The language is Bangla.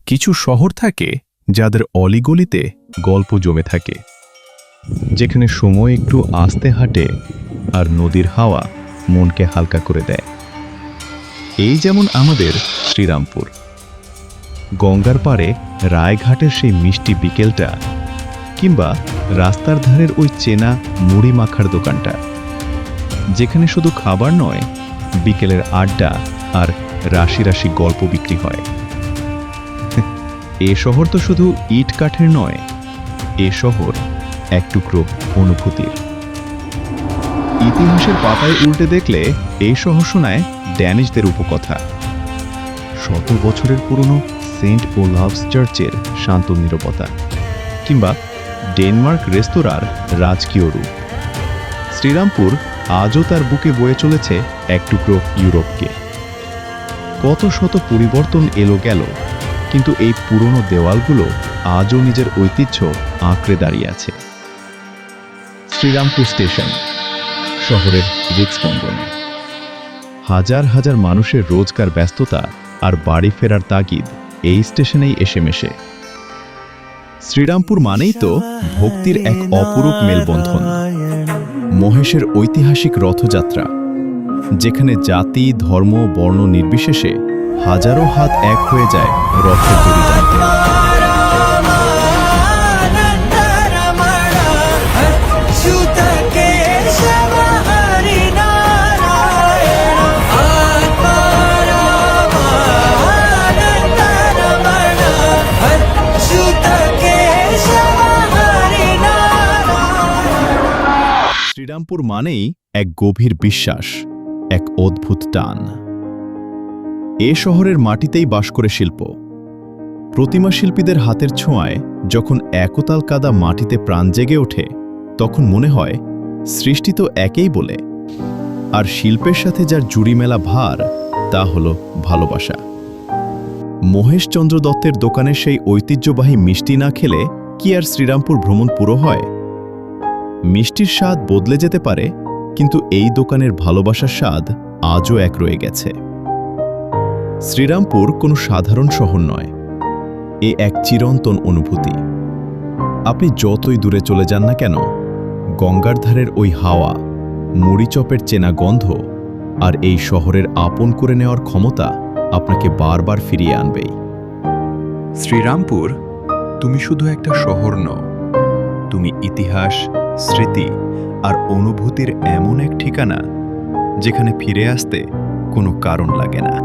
কিছু শহর থাকে যাদের অলিগলিতে গল্প জমে থাকে, যেখানে সময় একটু আস্তে হাঁটে আর নদীর হাওয়া মনকে হালকা করে দেয়। এই যেমন আমাদের শ্রীরামপুর। গঙ্গার পাড়ে রায়ঘাটের সেই মিষ্টি বিকেলটা, কিংবা রাস্তার ধারের ওই চেনা মুড়ি মাখার দোকানটা, যেখানে শুধু খাবার নয়, বিকেলের আড্ডা আর রাশি রাশি গল্প বিক্রি হয়। এ শহর তো শুধু ইট কাঠের নয়, এ শহর এক টুকরো অনুভূতির। ইতিহাসের পাতায় উল্টে দেখলে এই শহর শোনায় ড্যানিশদের উপকথা, শত বছরের পুরনো সেন্ট ওলাভস চার্চের শান্ত নীরবতা, কিংবা ডেনমার্ক রেস্তোরাঁর রাজকীয় রূপ। শ্রীরামপুর আজও তার বুকে বয়ে চলেছে এক টুকরো ইউরোপকে। কত শত পরিবর্তন এলো গেল, কিন্তু এই পুরনো দেওয়ালগুলো আজও নিজের ঐতিহ্য আঁকড়ে দাঁড়িয়ে আছে। শ্রীরামপুর স্টেশন, শহরের হৃদস্পন্দনে। হাজার হাজার মানুষের রোজকার ব্যস্ততা আর বাড়ি ফেরার তাগিদ এই স্টেশনেই এসে মেশে। শ্রীরামপুর মানেই তো ভক্তির এক অপরূপ মেলবন্ধন। মহেশের ঐতিহাসিক রথযাত্রা, যেখানে জাতি, ধর্ম, বর্ণ নির্বিশেষে হাজারো হাত এক হয়ে যায় রথের দড়ি টানতে। শ্রীরামপুর মানেই এক গভীর বিশ্বাস, এক অদ্ভুত টান। এ শহরের মাটিতেই বাস করে শিল্প। প্রতিমা শিল্পীদের হাতের ছোঁয়ায় যখন একতাল কাদা মাটিতে প্রাণ জেগে ওঠে, তখন মনে হয় সৃষ্টি তো একেই বলে। আর শিল্পের সাথে যার জুড়ি মেলা ভার, তা হল ভালোবাসা। মহেশচন্দ্র দত্তের দোকানের সেই ঐতিহ্যবাহী মিষ্টি না খেলে কি আর শ্রীরামপুর ভ্রমণ পুরো হয়? মিষ্টির স্বাদ বদলে যেতে পারে, কিন্তু এই দোকানের ভালোবাসার স্বাদ আজও এক রয়ে গেছে। শ্রীরামপুর কোনো সাধারণ শহর নয়, এ এক চিরন্তন অনুভূতি। আপনি যতই দূরে চলে যান না কেন, গঙ্গার ধারের ওই হাওয়া, মুড়িচপের চেনা গন্ধ আর এই শহরের আপন করে নেওয়ার ক্ষমতা আপনাকে বারবার ফিরিয়ে আনবেই। শ্রীরামপুর, তুমি শুধু একটা শহর নও, তুমি ইতিহাস, স্মৃতি আর অনুভূতির এমন এক ঠিকানা, যেখানে ফিরে আসতে কোনো কারণ লাগে না।